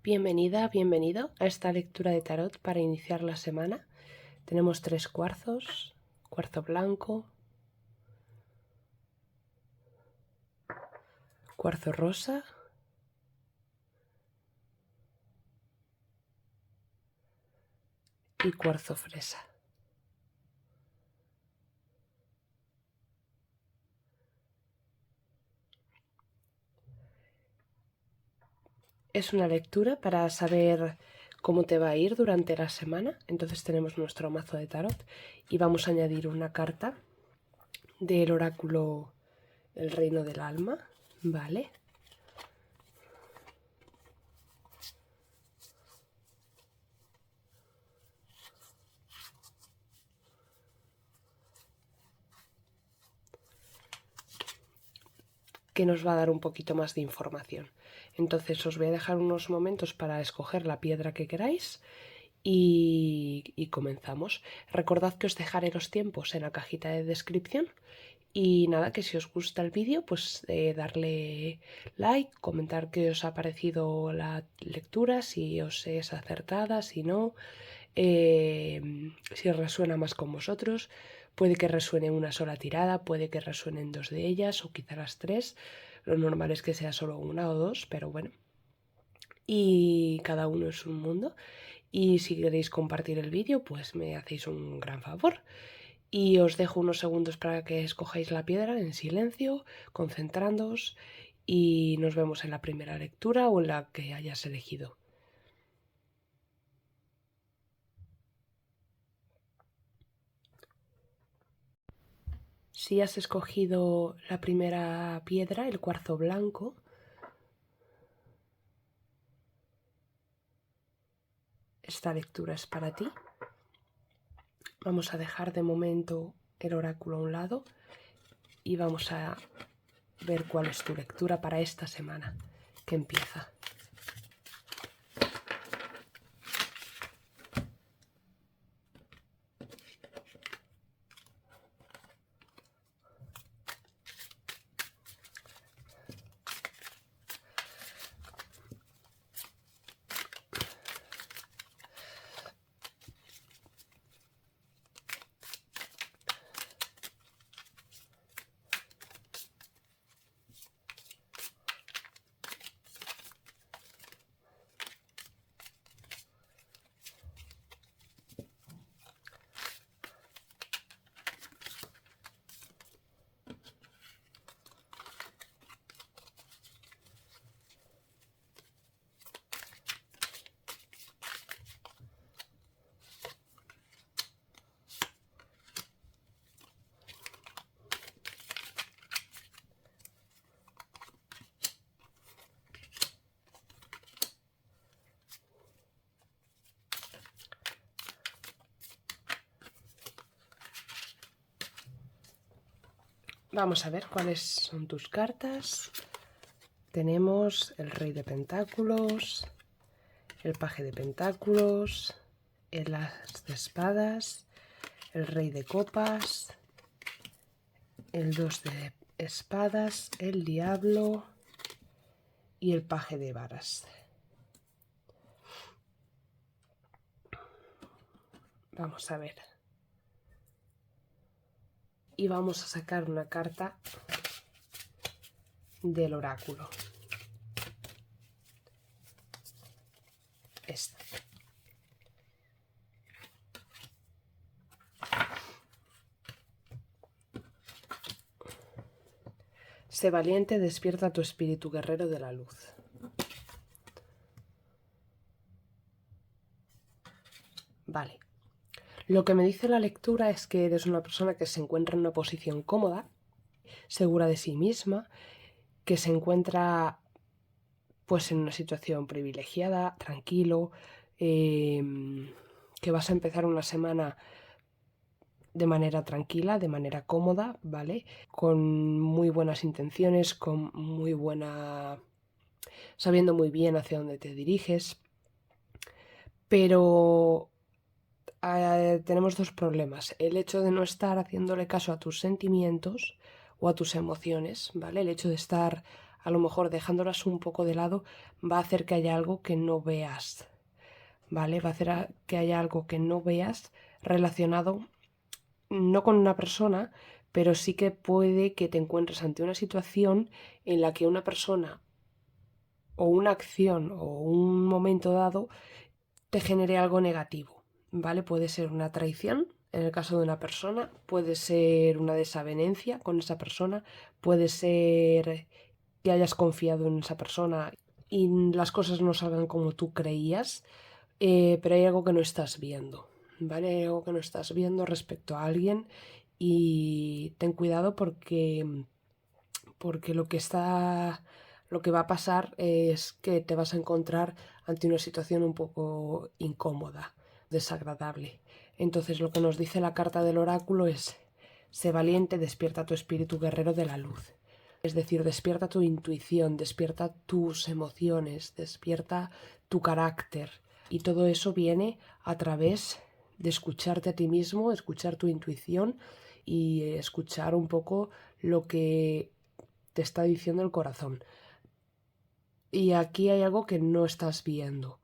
Bienvenida, bienvenido a esta lectura de tarot para iniciar la semana. Tenemos 3 cuarzos, cuarzo blanco, cuarzo rosa y cuarzo fresa. Es una lectura para saber cómo te va a ir durante la semana. Entonces tenemos nuestro mazo de tarot y vamos a añadir una carta del oráculo El Reino del Alma, ¿vale? Que nos va a dar un poquito más de información. Entonces os voy a dejar unos momentos para escoger la piedra que queráis y comenzamos. Recordad que os dejaré los tiempos en la cajita de descripción y nada, que si os gusta el vídeo pues darle like, comentar qué os ha parecido la lectura, si os es acertada, si no, si resuena más con vosotros. Puede que resuene una sola tirada, puede que resuenen 2 de ellas o quizá las 3. Lo normal es que sea solo una o 2, pero bueno. Y cada uno es un mundo. Y si queréis compartir el vídeo, pues me hacéis un gran favor. Y os dejo unos segundos para que escojáis la piedra en silencio, concentrándoos, y nos vemos en la primera lectura o en la que hayas elegido. Si has escogido la primera piedra, el cuarzo blanco, esta lectura es para ti. Vamos a dejar de momento el oráculo a un lado y vamos a ver cuál es tu lectura para esta semana que empieza. Vamos a ver cuáles son tus cartas. Tenemos el Rey de Pentáculos, el Paje de Pentáculos, el As de Espadas, el Rey de Copas, el 2 de Espadas, el Diablo y el Paje de Varas. Vamos a ver. Y vamos a sacar una carta del oráculo. Esta. Sé valiente, despierta tu espíritu guerrero de la luz. Vale. Lo que me dice la lectura es que eres una persona que se encuentra en una posición cómoda, segura de sí misma, que se encuentra pues en una situación privilegiada, tranquilo, que vas a empezar una semana de manera tranquila, de manera cómoda, ¿vale? Con muy buenas intenciones, con muy buena... sabiendo muy bien hacia dónde te diriges, pero tenemos 2 problemas. El hecho de no estar haciéndole caso a tus sentimientos o a tus emociones, ¿vale? El hecho de estar a lo mejor dejándolas un poco de lado, va a hacer que haya algo que no veas, ¿vale? Va a hacer que haya algo que no veas relacionado no con una persona, pero sí que puede que te encuentres ante una situación en la que una persona o una acción o un momento dado te genere algo negativo, ¿vale? Puede ser una traición, en el caso de una persona, puede ser una desavenencia con esa persona, puede ser que hayas confiado en esa persona y las cosas no salgan como tú creías, pero hay algo que no estás viendo, ¿vale? Hay algo que no estás viendo respecto a alguien y ten cuidado porque lo que va a pasar es que te vas a encontrar ante una situación un poco incómoda, desagradable. Entonces lo que nos dice la carta del oráculo es: sé valiente, despierta tu espíritu guerrero de la luz. Es decir, despierta tu intuición, despierta tus emociones, despierta tu carácter. Y todo eso viene a través de escucharte a ti mismo, escuchar tu intuición y escuchar un poco lo que te está diciendo el corazón. Y aquí hay algo que no estás viendo.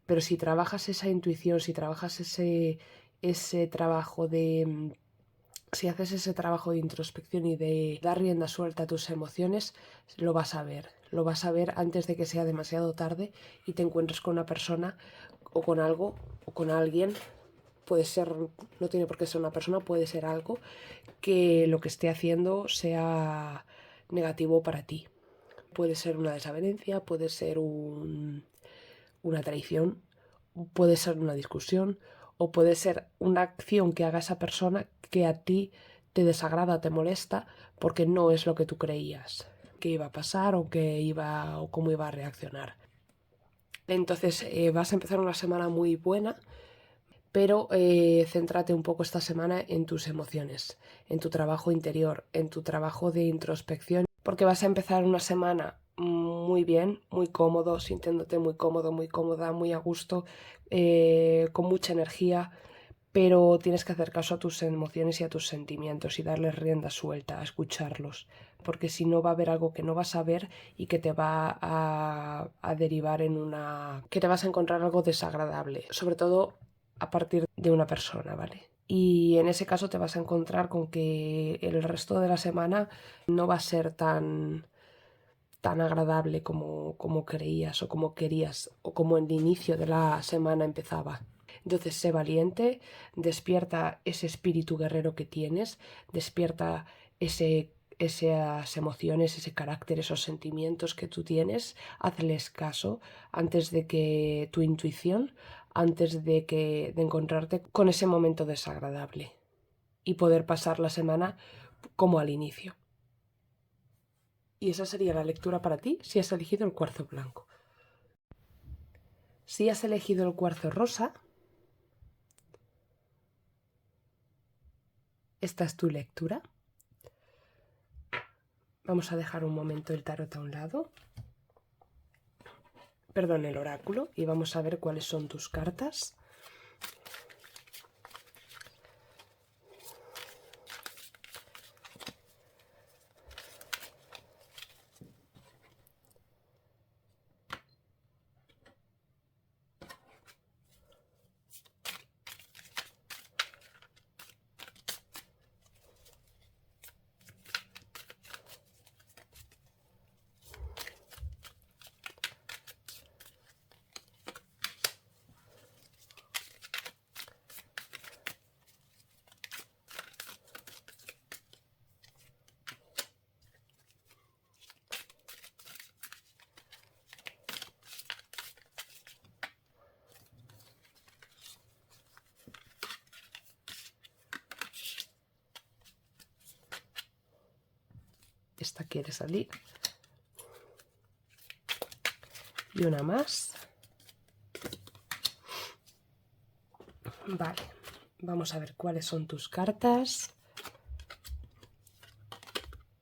Pero si trabajas esa intuición, si trabajas ese trabajo de... Si haces ese trabajo de introspección y de dar rienda suelta a tus emociones, lo vas a ver. Lo vas a ver antes de que sea demasiado tarde y te encuentres con una persona o con algo o con alguien. Puede ser, no tiene por qué ser una persona, puede ser algo que lo que esté haciendo sea negativo para ti. Puede ser una desavenencia, puede ser una traición, puede ser una discusión o puede ser una acción que haga esa persona que a ti te desagrada, te molesta porque no es lo que tú creías que iba a pasar o cómo iba a reaccionar. Entonces vas a empezar una semana muy buena, pero céntrate un poco esta semana en tus emociones, en tu trabajo interior, en tu trabajo de introspección, porque vas a empezar una semana muy bien, muy cómodo, sintiéndote muy cómodo, muy cómoda, muy a gusto, con mucha energía, pero tienes que hacer caso a tus emociones y a tus sentimientos y darles rienda suelta, a escucharlos, porque si no va a haber algo que no vas a ver y que te va a derivar en que te vas a encontrar algo desagradable, sobre todo a partir de una persona, ¿vale? Y en ese caso te vas a encontrar con que el resto de la semana no va a ser tan agradable como creías o como querías o como el inicio de la semana empezaba. Entonces, sé valiente, despierta ese espíritu guerrero que tienes, despierta esas emociones, ese carácter, esos sentimientos que tú tienes, hazles caso antes de que tu intuición, antes de encontrarte con ese momento desagradable y poder pasar la semana como al inicio. Y esa sería la lectura para ti si has elegido el cuarzo blanco. Si has elegido el cuarzo rosa, esta es tu lectura. Vamos a dejar un momento el tarot a un lado. Perdón, el oráculo. Y vamos a ver cuáles son tus cartas. Esta quiere salir. Y una más. Vale, vamos a ver cuáles son tus cartas.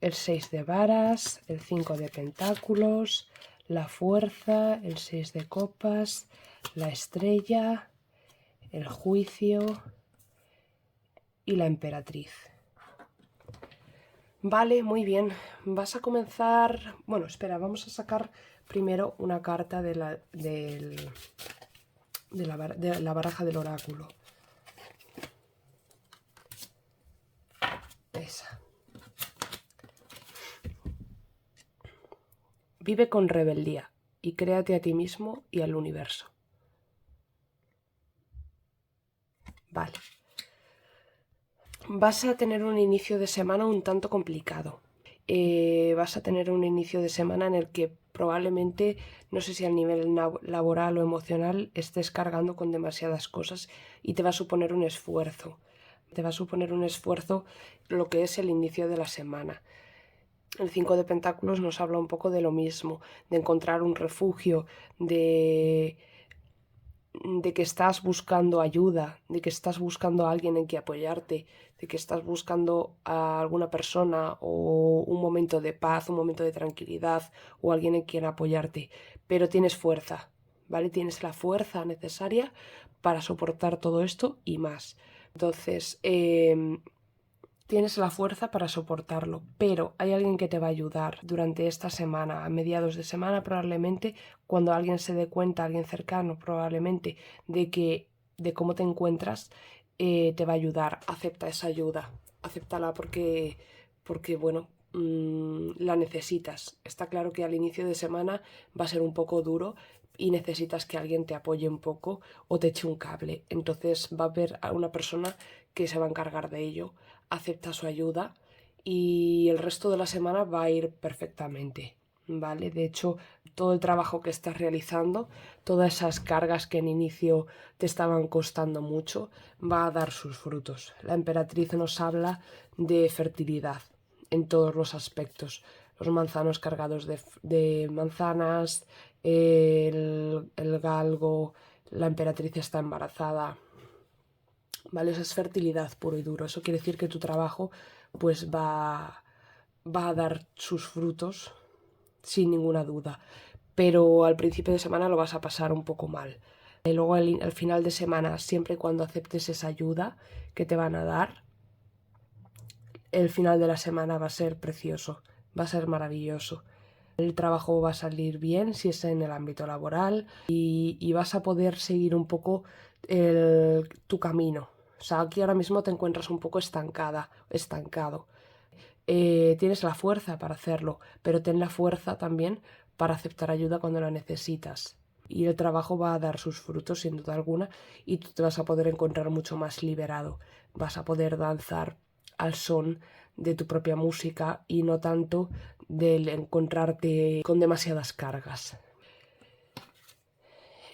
El 6 de varas, el 5 de pentáculos, la fuerza, el 6 de copas, la estrella, el juicio y la emperatriz. Vale, muy bien. Vas a comenzar... Bueno, espera, vamos a sacar primero una carta de la baraja del oráculo. Esa. Vive con rebeldía y créate a ti mismo y al universo. Vale. Vas a tener un inicio de semana un tanto complicado. Vas a tener un inicio de semana en el que probablemente, no sé si a nivel laboral o emocional, estés cargando con demasiadas cosas y te va a suponer un esfuerzo. Te va a suponer un esfuerzo lo que es el inicio de la semana. El 5 de Pentáculos nos habla un poco de lo mismo, de encontrar un refugio, de que estás buscando ayuda, de que estás buscando a alguien en que apoyarte, de que estás buscando a alguna persona o un momento de paz, un momento de tranquilidad o alguien en quien apoyarte, pero tienes fuerza, ¿vale? Tienes la fuerza necesaria para soportar todo esto y más. Entonces, tienes la fuerza para soportarlo, pero hay alguien que te va a ayudar durante esta semana, a mediados de semana probablemente, cuando alguien se dé cuenta, alguien cercano probablemente, de cómo te encuentras, te va a ayudar. Acepta esa ayuda, acéptala porque bueno, la necesitas. Está claro que al inicio de semana va a ser un poco duro y necesitas que alguien te apoye un poco o te eche un cable. Entonces va a haber a una persona que se va a encargar de ello. Acepta su ayuda y el resto de la semana va a ir perfectamente, ¿vale? De hecho, todo el trabajo que estás realizando, todas esas cargas que en inicio te estaban costando mucho, va a dar sus frutos. La emperatriz nos habla de fertilidad en todos los aspectos. Los manzanos cargados de manzanas, el galgo, la emperatriz está embarazada, ¿vale? Eso es fertilidad puro y duro. Eso quiere decir que tu trabajo pues va a dar sus frutos sin ninguna duda. Pero al principio de semana lo vas a pasar un poco mal. Y luego al final de semana, siempre y cuando aceptes esa ayuda que te van a dar, el final de la semana va a ser precioso, va a ser maravilloso. El trabajo va a salir bien si es en el ámbito laboral y vas a poder seguir un poco tu camino. O sea, aquí ahora mismo te encuentras un poco estancado. Tienes la fuerza para hacerlo, pero ten la fuerza también para aceptar ayuda cuando la necesitas. Y el trabajo va a dar sus frutos sin duda alguna y tú te vas a poder encontrar mucho más liberado. Vas a poder danzar al son de tu propia música y no tanto del encontrarte con demasiadas cargas.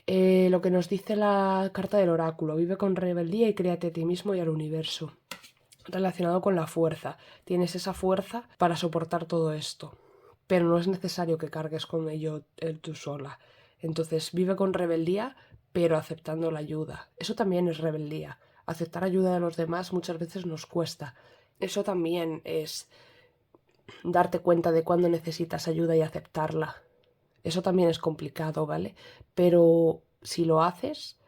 Lo que nos dice la carta del oráculo: vive con rebeldía y créate a ti mismo y al universo. Relacionado con la fuerza. Tienes esa fuerza para soportar todo esto, pero no es necesario que cargues con ello tú sola. Entonces vive con rebeldía, pero aceptando la ayuda. Eso también es rebeldía. Aceptar ayuda de los demás muchas veces nos cuesta. Eso también es darte cuenta de cuándo necesitas ayuda y aceptarla. Eso también es complicado, ¿vale? Pero si lo haces,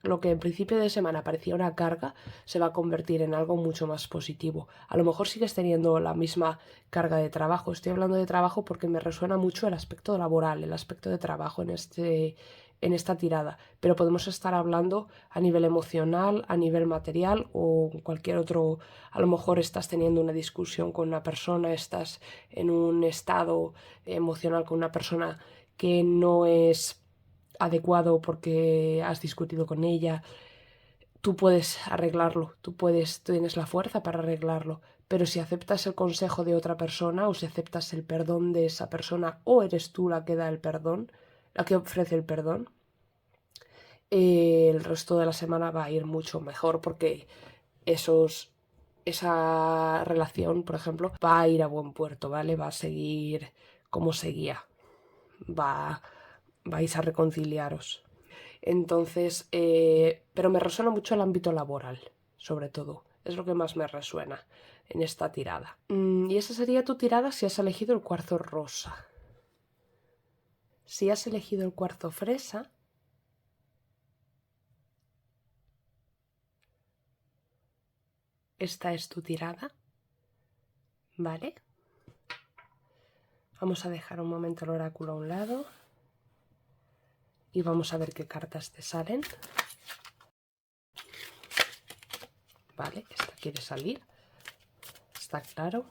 lo que en principio de semana parecía una carga se va a convertir en algo mucho más positivo. A lo mejor sigues teniendo la misma carga de trabajo. Estoy hablando de trabajo porque me resuena mucho el aspecto laboral, el aspecto de trabajo en esta tirada, pero podemos estar hablando a nivel emocional, a nivel material o cualquier otro. A lo mejor estás teniendo una discusión con una persona, estás en un estado emocional con una persona que no es adecuado porque has discutido con ella. Tú puedes arreglarlo, tienes la fuerza para arreglarlo, pero si aceptas el consejo de otra persona o si aceptas el perdón de esa persona o eres tú la que da el perdón, la que ofrece el perdón, el resto de la semana va a ir mucho mejor porque esa relación, por ejemplo, va a ir a buen puerto, ¿vale? Va a seguir como seguía. Va, vais a reconciliaros. Entonces, pero me resuena mucho el ámbito laboral, sobre todo. Es lo que más me resuena en esta tirada. Y esa sería tu tirada si has elegido el cuarzo rosa. Si has elegido el cuarzo fresa, esta es tu tirada. ¿vale? Vamos a dejar un momento el oráculo a un lado y vamos a ver qué cartas te salen. Vale, esta quiere salir, está claro,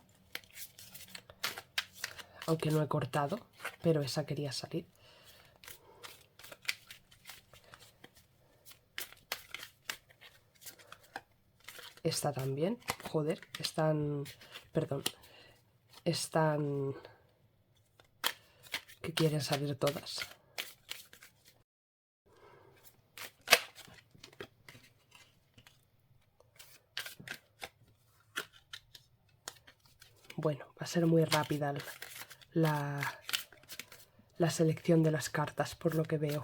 aunque no he cortado, pero esa quería salir. Esta también, joder, perdón, que quieren salir todas. Bueno, va a ser muy rápida la selección de las cartas, por lo que veo.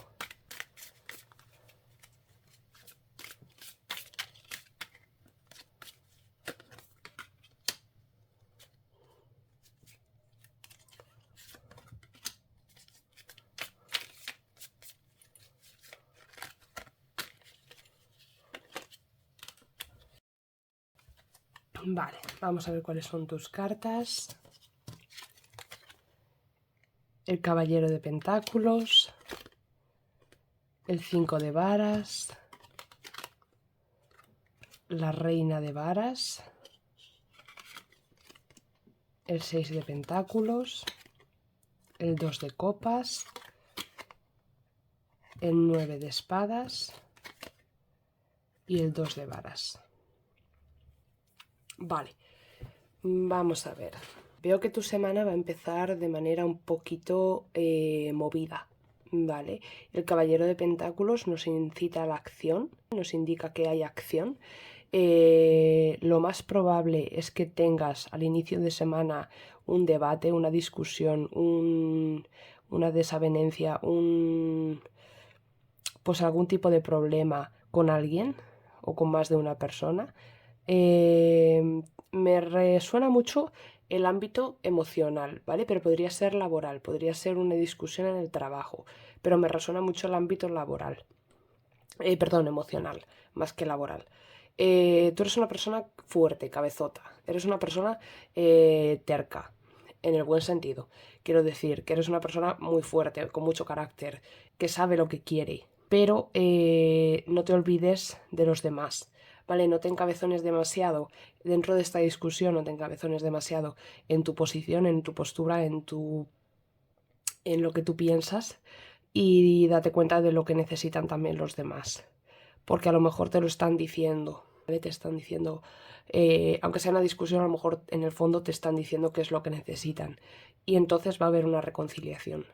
Vale, vamos a ver cuáles son tus cartas. El caballero de pentáculos, el 5 de varas, la reina de varas, el 6 de pentáculos, el 2 de copas, el 9 de espadas y el 2 de varas. Vale, vamos a ver. Veo que tu semana va a empezar de manera un poquito movida, ¿vale? El caballero de pentáculos nos incita a la acción, nos indica que hay acción. Lo más probable es que tengas al inicio de semana un debate, una discusión, una desavenencia, pues algún tipo de problema con alguien o con más de una persona. Me resuena mucho el ámbito emocional, ¿vale? Pero podría ser laboral, podría ser una discusión en el trabajo, pero me resuena mucho el ámbito laboral, perdón, emocional, más que laboral. Tú eres una persona fuerte, cabezota, eres una persona terca, en el buen sentido. Quiero decir que eres una persona muy fuerte, con mucho carácter, que sabe lo que quiere, pero no te olvides de los demás. ¿Vale? No te encabezones demasiado dentro de esta discusión, no te encabezones demasiado en tu posición, en tu postura, en lo que tú piensas, y date cuenta de lo que necesitan también los demás. Porque a lo mejor te lo están diciendo, ¿vale? Te están diciendo, aunque sea una discusión, a lo mejor en el fondo te están diciendo qué es lo que necesitan. Y entonces va a haber una reconciliación.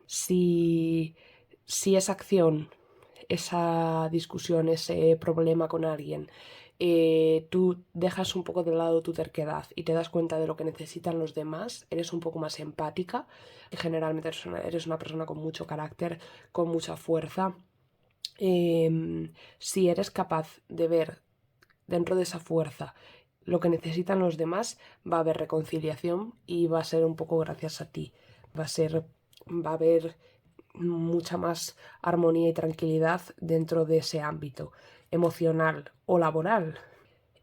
Si esa acción, esa discusión, ese problema con alguien, tú dejas un poco de lado tu terquedad y te das cuenta de lo que necesitan los demás, eres un poco más empática, y generalmente eres una persona con mucho carácter, con mucha fuerza. Si eres capaz de ver dentro de esa fuerza lo que necesitan los demás, va a haber reconciliación y va a ser un poco gracias a ti. Va a haber mucha más armonía y tranquilidad dentro de ese ámbito emocional o laboral.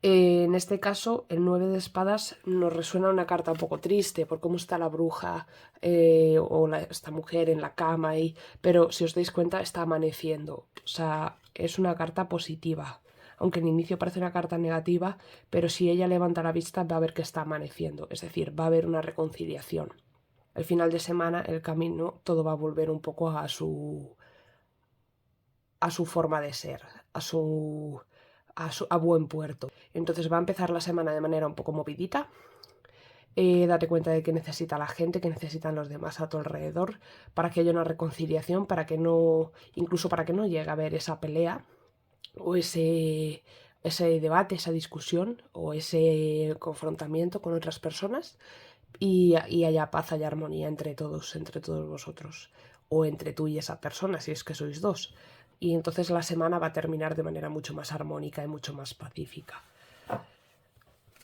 En este caso, el 9 de espadas nos resuena una carta un poco triste por cómo está la bruja esta mujer en la cama, pero si os dais cuenta está amaneciendo. O sea, es una carta positiva. Aunque en inicio parece una carta negativa, pero si ella levanta la vista va a ver que está amaneciendo. Es decir, va a haber una reconciliación. El final de semana, el camino, todo va a volver un poco a su forma de ser, a buen puerto. Entonces va a empezar la semana de manera un poco movidita. Date cuenta de que necesita la gente, que necesitan los demás a tu alrededor, para que haya una reconciliación, incluso para que no llegue a haber esa pelea o ese debate, esa discusión o ese confrontamiento con otras personas, y haya paz, haya armonía entre todos vosotros, o entre tú y esa persona, si es que sois dos. Y entonces la semana va a terminar de manera mucho más armónica y mucho más pacífica.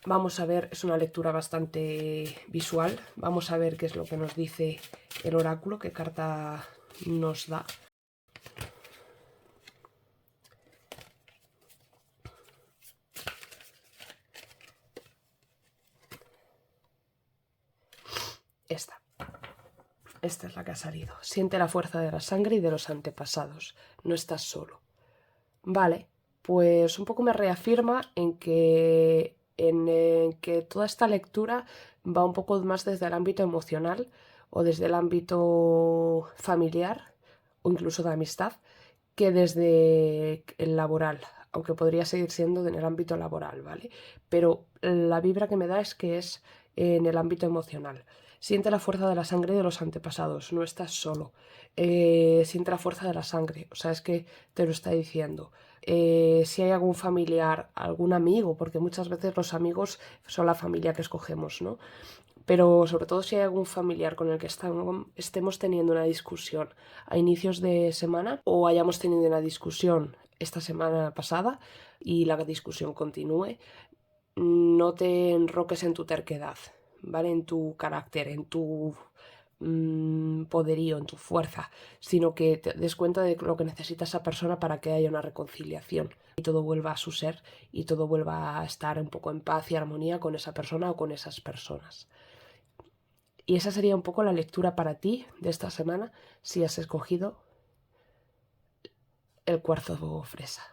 Vamos a ver, es una lectura bastante visual. Vamos a ver qué es lo que nos dice el oráculo, qué carta nos da. Esta es la que ha salido. Siente la fuerza de la sangre y de los antepasados. No estás solo. Vale, pues un poco me reafirma en que toda esta lectura va un poco más desde el ámbito emocional o desde el ámbito familiar o incluso de amistad que desde el laboral, aunque podría seguir siendo en el ámbito laboral, ¿vale? Pero la vibra que me da es que es en el ámbito emocional. Siente la fuerza de la sangre de los antepasados, no estás solo. Siente la fuerza de la sangre, o sea, es que te lo está diciendo. Si hay algún familiar, algún amigo, porque muchas veces los amigos son la familia que escogemos, ¿no? Pero sobre todo si hay algún familiar con el que estemos teniendo una discusión a inicios de semana o hayamos tenido una discusión esta semana pasada y la discusión continúe, no te enroques en tu terquedad, ¿vale? En tu carácter, en tu poderío, en tu fuerza, sino que te des cuenta de lo que necesita esa persona para que haya una reconciliación y todo vuelva a su ser y todo vuelva a estar un poco en paz y armonía con esa persona o con esas personas. Y esa sería un poco la lectura para ti de esta semana si has escogido el cuarzo fresa.